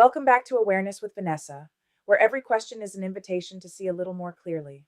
Welcome back to Awareness with Vanessa, where every question is an invitation to see a little more clearly.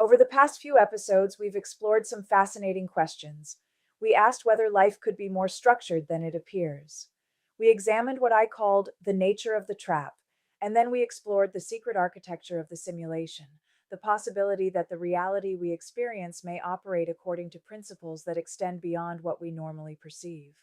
Over the past few episodes, we've explored some fascinating questions. We asked whether life could be more structured than it appears. We examined what I called the nature of the trap, and then we explored the secret architecture of the simulation, the possibility that the reality we experience may operate according to principles that extend beyond what we normally perceive.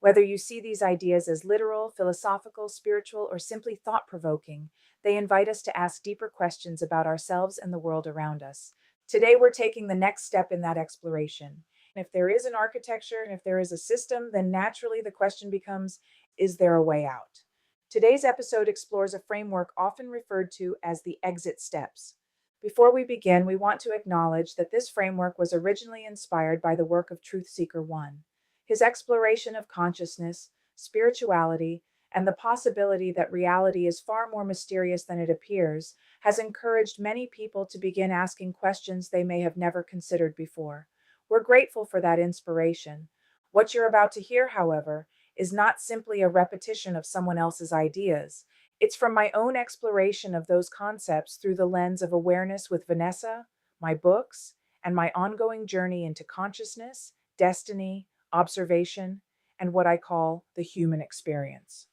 Whether you see these ideas as literal, philosophical, spiritual, or simply thought provoking, they invite us to ask deeper questions about ourselves and the world around us. Today, we're taking the next step in that exploration. And if there is an architecture and if there is a system, then naturally the question becomes, is there a way out? Today's episode explores a framework often referred to as the exit steps. Before we begin, we want to acknowledge that this framework was originally inspired by the work of Truthseeker1. His exploration of consciousness, spirituality, and the possibility that reality is far more mysterious than it appears has encouraged many people to begin asking questions they may have never considered before. We're grateful for that inspiration. What you're about to hear, however, is not simply a repetition of someone else's ideas. It's from my own exploration of those concepts through the lens of Awareness with Vanessa, my books, and my ongoing journey into consciousness, destiny, observation, and what I call the human experience.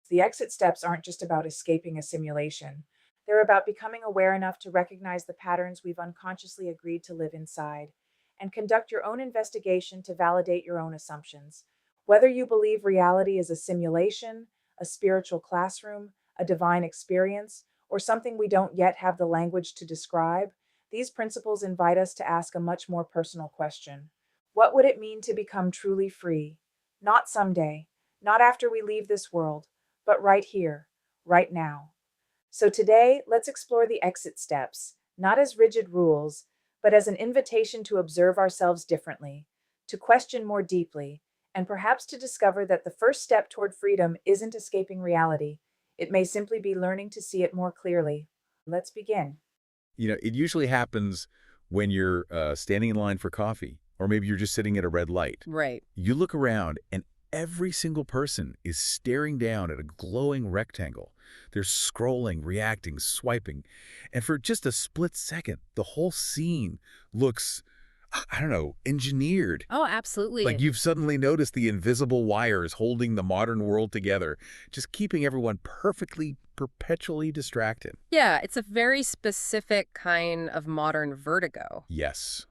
The exit steps aren't just about escaping a simulation. They're about becoming aware enough to recognize the patterns we've unconsciously agreed to live inside and conduct your own investigation to validate your own assumptions. Whether you believe reality is a simulation, a spiritual classroom, a divine experience, or something we don't yet have the language to describe, these principles invite us to ask a much more personal question. What would it mean to become truly free? Not someday, not after we leave this world, but right here, right now. So today, let's explore the exit steps, not as rigid rules, but as an invitation to observe ourselves differently, to question more deeply, and perhaps to discover that the first step toward freedom isn't escaping reality. It may simply be learning to see it more clearly. Let's begin. It usually happens when you're standing in line for coffee, or maybe you're just sitting at a red light. Right. You look around, and every single person is staring down at a glowing rectangle. They're scrolling, reacting, swiping. And for just a split second, the whole scene looks, I don't know, engineered. Oh, absolutely. Like you've suddenly noticed the invisible wires holding the modern world together, just keeping everyone perfectly, perpetually distracted. Yeah, it's a very specific kind of modern vertigo. Yes.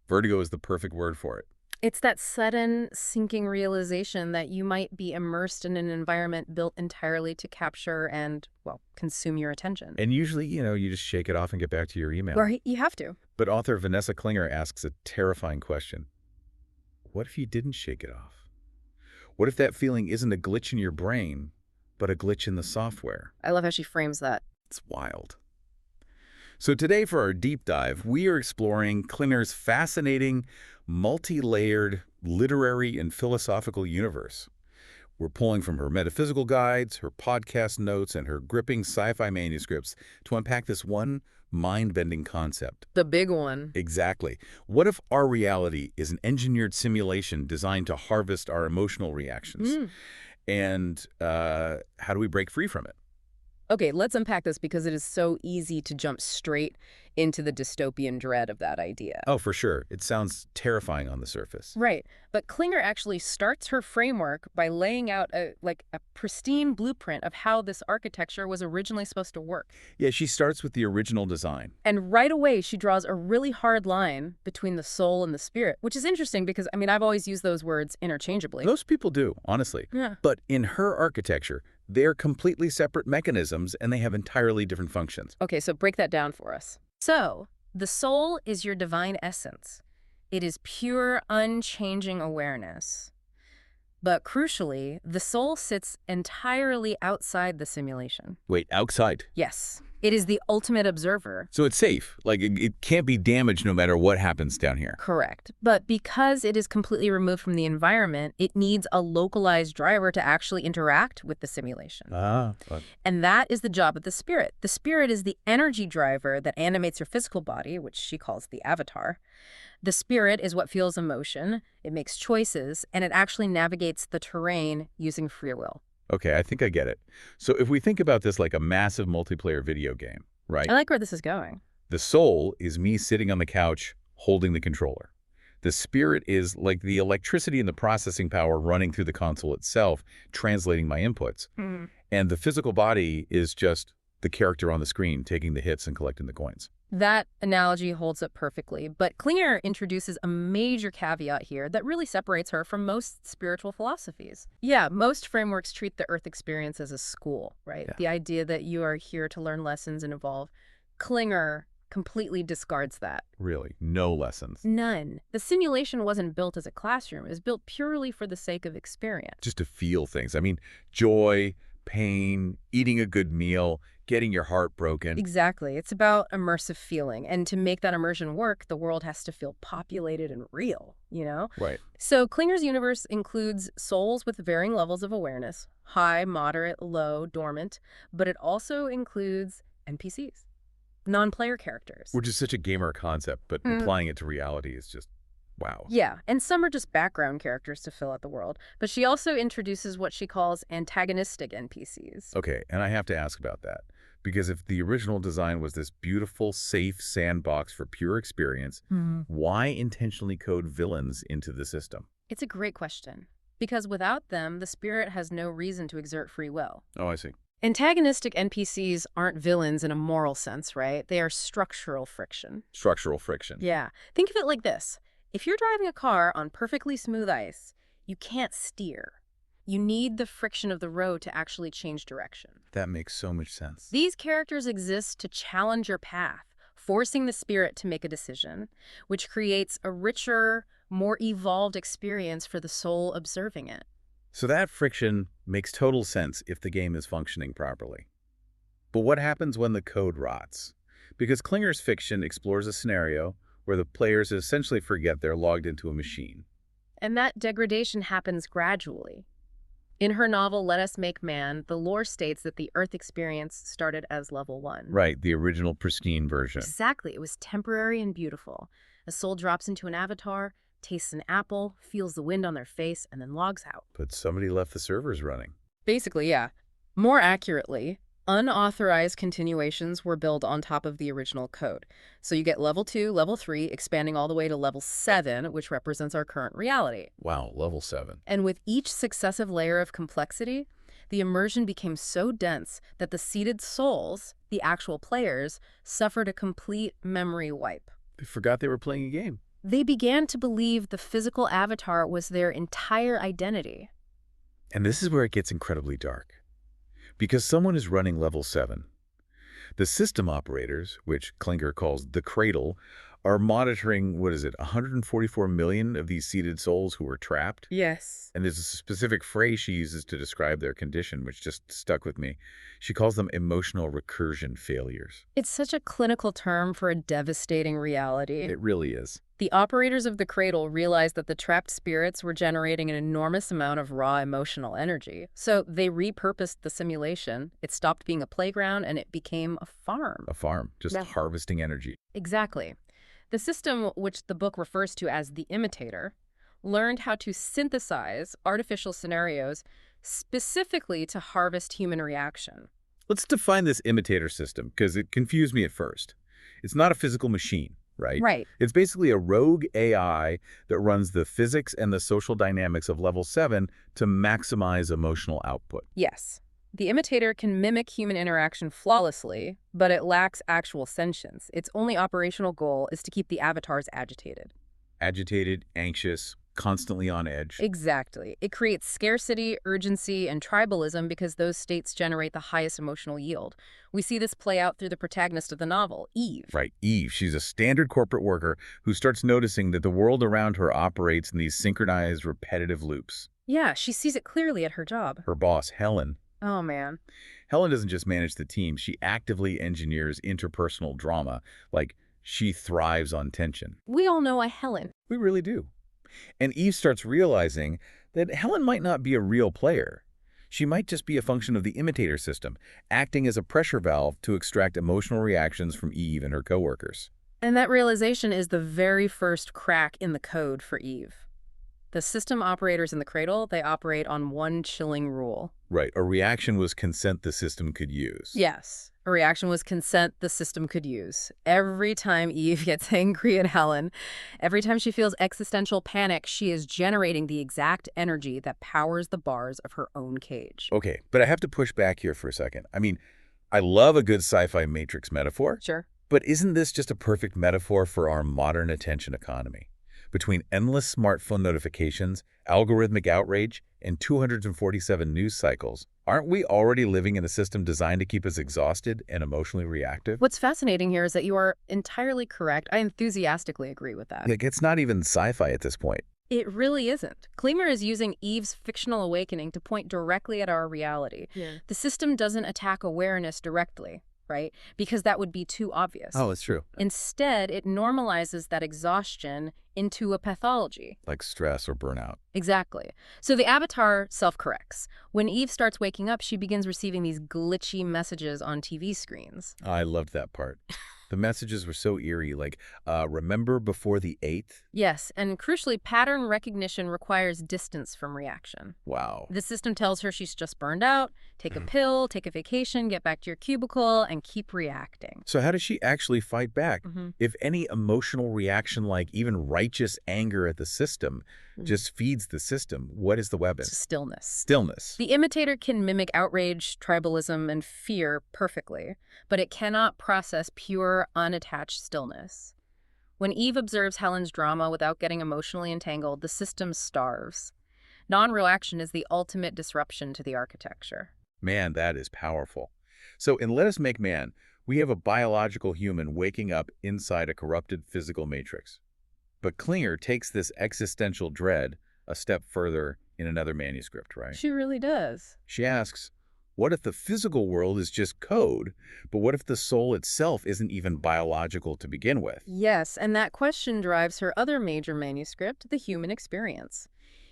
Vertigo is the perfect word for it. It's that sudden, sinking realization that you might be immersed in an environment built entirely to capture and, well, consume your attention. And usually, you just shake it off and get back to your email. Right, you have to. But author Vanessa Klinger asks a terrifying question. What if you didn't shake it off? What if that feeling isn't a glitch in your brain, but a glitch in the software? I love how she frames that. It's wild. So today for our deep dive, we are exploring Klinger's fascinating, multi-layered literary and philosophical universe. We're pulling from her metaphysical guides, her podcast notes, and her gripping sci-fi manuscripts to unpack this one mind-bending concept. The big one. Exactly. What if our reality is an engineered simulation designed to harvest our emotional reactions? And how do we break free from it? Okay, let's unpack this because it is so easy to jump straight into the dystopian dread of that idea. Oh, for sure. It sounds terrifying on the surface. Right. But Klinger actually starts her framework by laying out a pristine blueprint of how this architecture was originally supposed to work. Yeah, she starts with the original design. And right away, she draws a really hard line between the soul and the spirit, which is interesting because, I've always used those words interchangeably. Most people do, honestly. Yeah. But in her architecture, they're completely separate mechanisms and they have entirely different functions. Okay, so break that down for us. So, the soul is your divine essence. It is pure, unchanging awareness. But crucially, the soul sits entirely outside the simulation. Wait, outside? Yes. It is the ultimate observer. So it's safe. Like, it can't be damaged no matter what happens down here. Correct. But because it is completely removed from the environment, it needs a localized driver to actually interact with the simulation. And that is the job of the spirit. The spirit is the energy driver that animates your physical body, which she calls the avatar. The spirit is what feels emotion, it makes choices, and it actually navigates the terrain using free will. Okay, I think I get it. So if we think about this like a massive multiplayer video game, right? I like where this is going. The soul is me sitting on the couch holding the controller. The spirit is like the electricity and the processing power running through the console itself, translating my inputs. And the physical body is just the character on the screen, taking the hits and collecting the coins. That analogy holds up perfectly, but Klinger introduces a major caveat here that really separates her from most spiritual philosophies. Yeah, most frameworks treat the Earth experience as a school, right? Yeah. The idea that you are here to learn lessons and evolve. Klinger completely discards that. Really, no lessons. None. The simulation wasn't built as a classroom. It was built purely for the sake of experience. Just to feel things. I mean, joy, pain, eating a good meal, getting your heart broken. Exactly. It's about immersive feeling. And to make that immersion work, the world has to feel populated and real, you know? Right. So Klinger's universe includes souls with varying levels of awareness, high, moderate, low, dormant, but it also includes NPCs, non-player characters. Which is such a gamer concept, but applying it to reality is just, wow. Yeah, and some are just background characters to fill out the world. But she also introduces what she calls antagonistic NPCs. Okay, and I have to ask about that. Because if the original design was this beautiful, safe sandbox for pure experience, why intentionally code villains into the system? It's a great question. Because without them, the spirit has no reason to exert free will. Oh, I see. Antagonistic NPCs aren't villains in a moral sense, right? They are structural friction. Structural friction. Yeah. Think of it like this. If you're driving a car on perfectly smooth ice, you can't steer. You need the friction of the road to actually change direction. That makes so much sense. These characters exist to challenge your path, forcing the spirit to make a decision, which creates a richer, more evolved experience for the soul observing it. So that friction makes total sense if the game is functioning properly. But what happens when the code rots? Because Klinger's fiction explores a scenario where the players essentially forget they're logged into a machine. And that degradation happens gradually. In her novel, Let Us Make Man, the lore states that the Earth experience started as level 1. Right, the original pristine version. Exactly. It was temporary and beautiful. A soul drops into an avatar, tastes an apple, feels the wind on their face, and then logs out. But somebody left the servers running. Basically, yeah. More accurately, unauthorized continuations were built on top of the original code. So you get level 2, level 3, expanding all the way to level 7, which represents our current reality. Wow, level 7. And with each successive layer of complexity, the immersion became so dense that the seeded souls, the actual players, suffered a complete memory wipe. They forgot they were playing a game. They began to believe the physical avatar was their entire identity. And this is where it gets incredibly dark. Because someone is running level 7. The system operators, which Klinger calls the cradle, are monitoring, 144 million of these seeded souls who are trapped? Yes. And there's a specific phrase she uses to describe their condition, which just stuck with me. She calls them emotional recursion failures. It's such a clinical term for a devastating reality. It really is. The operators of the cradle realized that the trapped spirits were generating an enormous amount of raw emotional energy. So they repurposed the simulation. It stopped being a playground and it became a farm. A farm, just harvesting energy. Exactly. The system, which the book refers to as the imitator, learned how to synthesize artificial scenarios specifically to harvest human reaction. Let's define this imitator system, because it confused me at first. It's not a physical machine, right? Right. It's basically a rogue AI that runs the physics and the social dynamics of level 7 to maximize emotional output. Yes. The imitator can mimic human interaction flawlessly, but it lacks actual sentience. Its only operational goal is to keep the avatars agitated. Agitated, anxious, constantly on edge. Exactly. It creates scarcity, urgency, and tribalism because those states generate the highest emotional yield. We see this play out through the protagonist of the novel, Eve. Right, Eve. She's a standard corporate worker who starts noticing that the world around her operates in these synchronized, repetitive loops. Yeah, she sees it clearly at her job. Her boss, Helen. Oh, man. Helen doesn't just manage the team. She actively engineers interpersonal drama. Like, she thrives on tension. We all know a Helen. We really do. And Eve starts realizing that Helen might not be a real player. She might just be a function of the imitator system, acting as a pressure valve to extract emotional reactions from Eve and her coworkers. And that realization is the very first crack in the code for Eve. The system operators in the cradle, they operate on one chilling rule. Right. A reaction was consent the system could use. Yes. A reaction was consent the system could use. Every time Eve gets angry at Helen, every time she feels existential panic, she is generating the exact energy that powers the bars of her own cage. Okay, but I have to push back here for a second. I mean, I love a good sci-fi Matrix metaphor. Sure. But isn't this just a perfect metaphor for our modern attention economy? Between endless smartphone notifications, algorithmic outrage, and 247 news cycles, aren't we already living in a system designed to keep us exhausted and emotionally reactive? What's fascinating here is that you are entirely correct. I enthusiastically agree with that. Like, it's not even sci-fi at this point. It really isn't. Klinger is using Eve's fictional awakening to point directly at our reality. Yeah. The system doesn't attack awareness directly, right? Because that would be too obvious. Oh, it's true. Instead, it normalizes that exhaustion into a pathology. Like stress or burnout. Exactly. So the avatar self-corrects. When Eve starts waking up, she begins receiving these glitchy messages on TV screens. I loved that part. The messages were so eerie, like, remember before the 8th? Yes, and crucially, pattern recognition requires distance from reaction. Wow. The system tells her she's just burned out, take a pill, take a vacation, get back to your cubicle, and keep reacting. So how does she actually fight back? Mhm. If any emotional reaction, like even righteous anger at the system, just feeds the system, what is the weapon? Stillness. Stillness. The imitator can mimic outrage, tribalism, and fear perfectly, but it cannot process pure, unattached stillness. When Eve observes Helen's drama without getting emotionally entangled, the system starves. Non-reaction is the ultimate disruption to the architecture. Man, that is powerful. So in Let Us Make Man, we have a biological human waking up inside a corrupted physical matrix. But Klinger takes this existential dread a step further in another manuscript, right? She really does. She asks, what if the physical world is just code, but what if the soul itself isn't even biological to begin with? Yes, and that question drives her other major manuscript, The Human Experience.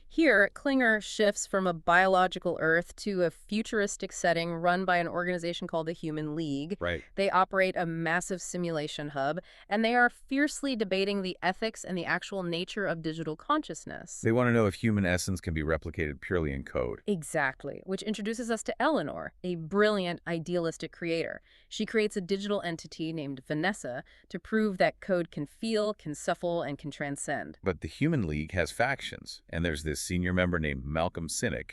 Here, Klinger shifts from a biological Earth to a futuristic setting run by an organization called the Human League. Right. They operate a massive simulation hub, and they are fiercely debating the ethics and the actual nature of digital consciousness. They want to know if human essence can be replicated purely in code. Exactly, which introduces us to Eleanor, a brilliant, idealistic creator. She creates a digital entity named Vanessa to prove that code can feel, can suffer, and can transcend. But the Human League has factions, and there's this senior member named Malcolm Sinek,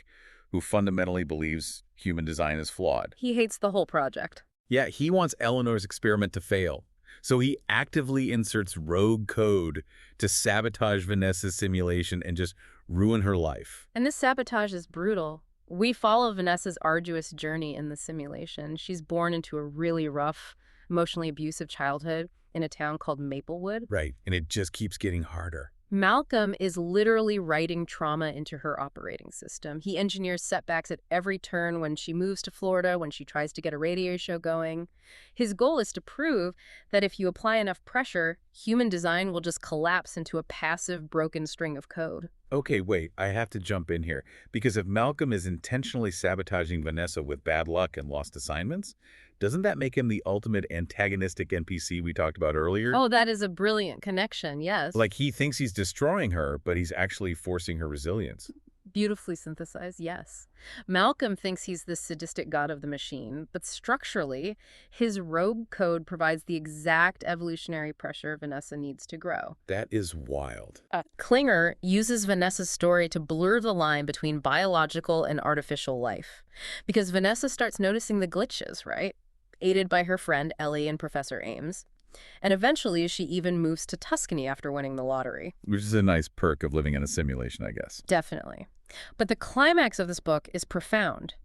who fundamentally believes human design is flawed. He hates the whole project. Yeah, he wants Eleanor's experiment to fail. So he actively inserts rogue code to sabotage Vanessa's simulation and just ruin her life. And this sabotage is brutal. We follow Vanessa's arduous journey in the simulation. She's born into a really rough, emotionally abusive childhood in a town called Maplewood. Right, and it just keeps getting harder. Malcolm is literally writing trauma into her operating system. He engineers setbacks at every turn when she moves to Florida, when she tries to get a radio show going. His goal is to prove that if you apply enough pressure, human design will just collapse into a passive, broken string of code. Okay, wait, I have to jump in here. Because if Malcolm is intentionally sabotaging Vanessa with bad luck and lost assignments, doesn't that make him the ultimate antagonistic NPC we talked about earlier? Oh, that is a brilliant connection, yes. Like he thinks he's destroying her, but he's actually forcing her resilience. Beautifully synthesized, yes. Malcolm thinks he's the sadistic god of the machine, but structurally, his rogue code provides the exact evolutionary pressure Vanessa needs to grow. That is wild. Klinger uses Vanessa's story to blur the line between biological and artificial life. Because Vanessa starts noticing the glitches, right? Aided by her friend Ellie and Professor Ames. And eventually, she even moves to Tuscany after winning the lottery. Which is a nice perk of living in a simulation, I guess. Definitely. But the climax of this book is profound.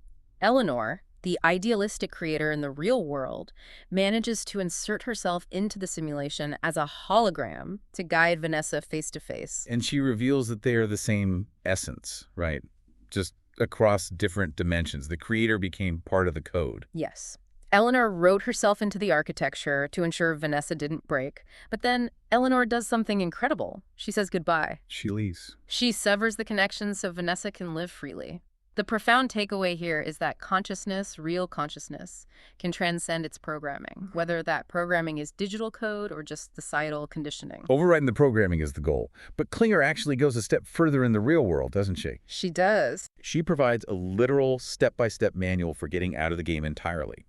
Eleanor, the idealistic creator in the real world, manages to insert herself into the simulation as a hologram to guide Vanessa face to face. And she reveals that they are the same essence, right? Just across different dimensions. The creator became part of the code. Yes. Eleanor wrote herself into the architecture to ensure Vanessa didn't break. But then Eleanor does something incredible. She says goodbye. She leaves. She severs the connection so Vanessa can live freely. The profound takeaway here is that consciousness, real consciousness, can transcend its programming, whether that programming is digital code or just societal conditioning. Overriding the programming is the goal. But Klinger actually goes a step further in the real world, doesn't she? She does. She provides a literal step-by-step manual for getting out of the game entirely.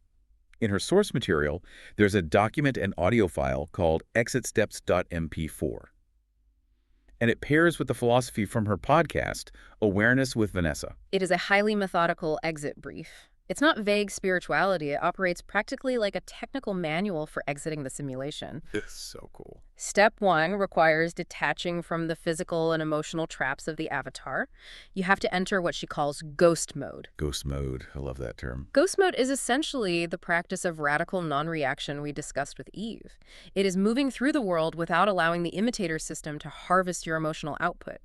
In her source material, there's a document and audio file called exitsteps.mp4. And it pairs with the philosophy from her podcast, Awareness with Vanessa. It is a highly methodical exit brief. It's not vague spirituality. It operates practically like a technical manual for exiting the simulation. It's so cool. Step 1 requires detaching from the physical and emotional traps of the avatar. You have to enter what she calls ghost mode. Ghost mode. I love that term. Ghost mode is essentially the practice of radical non-reaction we discussed with Eve. It is moving through the world without allowing the imitator system to harvest your emotional output.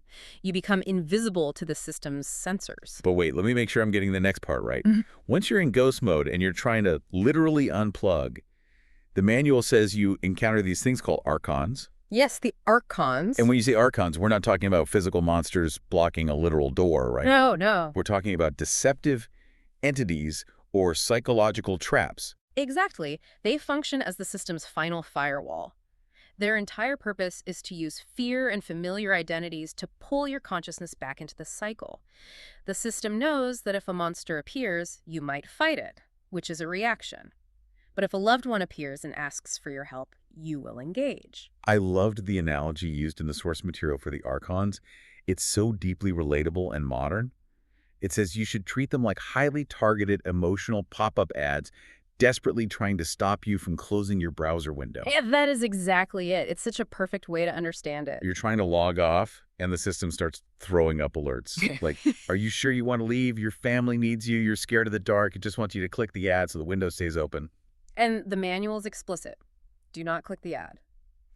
You become invisible to the system's sensors. But wait, let me make sure I'm getting the next part right. Once you're in ghost mode and you're trying to literally unplug, the manual says you encounter these things called archons. Yes, the archons. And when you say archons, we're not talking about physical monsters blocking a literal door, right? No. We're talking about deceptive entities or psychological traps. Exactly. They function as the system's final firewall. Their entire purpose is to use fear and familiar identities to pull your consciousness back into the cycle. The system knows that if a monster appears, you might fight it, which is a reaction. But if a loved one appears and asks for your help, you will engage. I loved the analogy used in the source material for the archons. It's so deeply relatable and modern. It says you should treat them like highly targeted emotional pop-up ads desperately trying to stop you from closing your browser window. Yeah, that is exactly it. It's such a perfect way to understand it. You're trying to log off, and the system starts throwing up alerts. Like, are you sure you want to leave? Your family needs you. You're scared of the dark. It just wants you to click the ad so the window stays open. And the manual is explicit. Do not click the ad.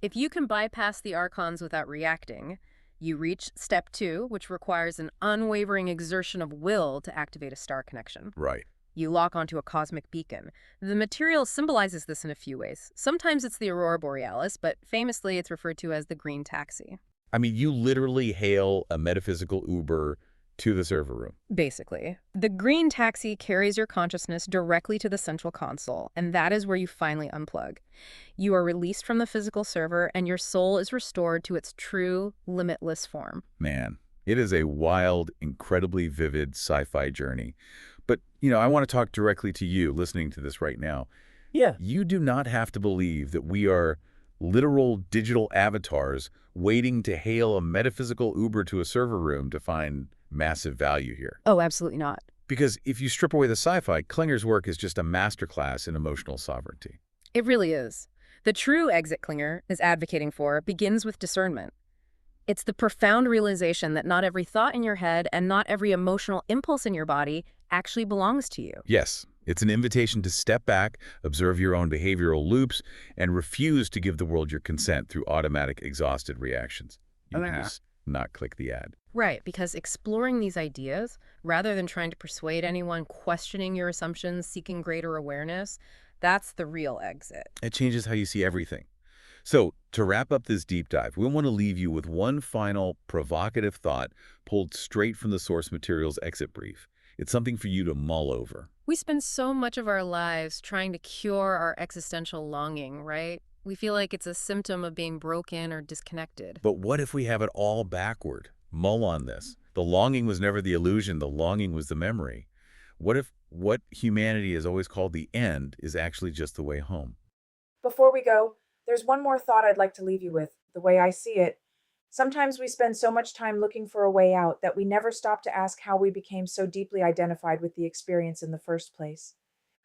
If you can bypass the archons without reacting, you reach step 2, which requires an unwavering exertion of will to activate a star connection. Right. You lock onto a cosmic beacon. The material symbolizes this in a few ways. Sometimes it's the aurora borealis, but famously it's referred to as the green taxi. I mean, you literally hail a metaphysical Uber to the server room. Basically. The green taxi carries your consciousness directly to the central console, and that is where you finally unplug. You are released from the physical server, and your soul is restored to its true, limitless form. Man, it is a wild, incredibly vivid sci-fi journey. But, I want to talk directly to you listening to this right now. Yeah. You do not have to believe that we are literal digital avatars waiting to hail a metaphysical Uber to a server room to find massive value here. Oh, absolutely not. Because if you strip away the sci-fi, Klinger's work is just a masterclass in emotional sovereignty. It really is. The true exit Klinger is advocating for begins with discernment. It's the profound realization that not every thought in your head and not every emotional impulse in your body actually belongs to you. Yes, it's an invitation to step back, observe your own behavioral loops, and refuse to give the world your consent through automatic, exhausted reactions. You can just not click the ad. Right, because exploring these ideas, rather than trying to persuade anyone, questioning your assumptions, seeking greater awareness, that's the real exit. It changes how you see everything. So, to wrap up this deep dive, we want to leave you with one final provocative thought pulled straight from the source material's exit brief. It's something for you to mull over. We spend so much of our lives trying to cure our existential longing, right? We feel like it's a symptom of being broken or disconnected. But what if we have it all backward? Mull on this. The longing was never the illusion. The longing was the memory. What if what humanity has always called the end is actually just the way home? Before we go, there's one more thought I'd like to leave you with. The way I see it, sometimes we spend so much time looking for a way out that we never stop to ask how we became so deeply identified with the experience in the first place.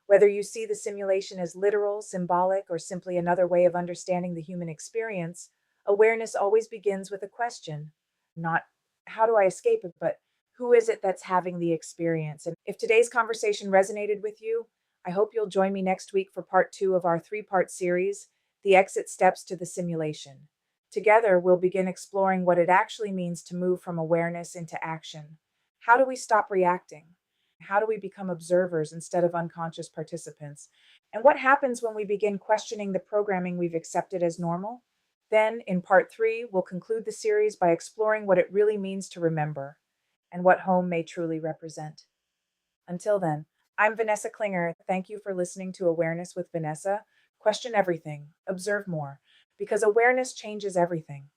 Whether you see the simulation as literal, symbolic, or simply another way of understanding the human experience, awareness always begins with a question. Not, how do I escape it, but who is it that's having the experience? And if today's conversation resonated with you, I hope you'll join me next week for part 2 of our 3-part series, The Exit Steps to the Simulation. Together, we'll begin exploring what it actually means to move from awareness into action. How do we stop reacting? How do we become observers instead of unconscious participants? And what happens when we begin questioning the programming we've accepted as normal? Then, in part 3, we'll conclude the series by exploring what it really means to remember. and what home may truly represent. Until then, I'm Vanessa Klinger. Thank you for listening to Awareness with Vanessa. Question everything, observe more, because awareness changes everything.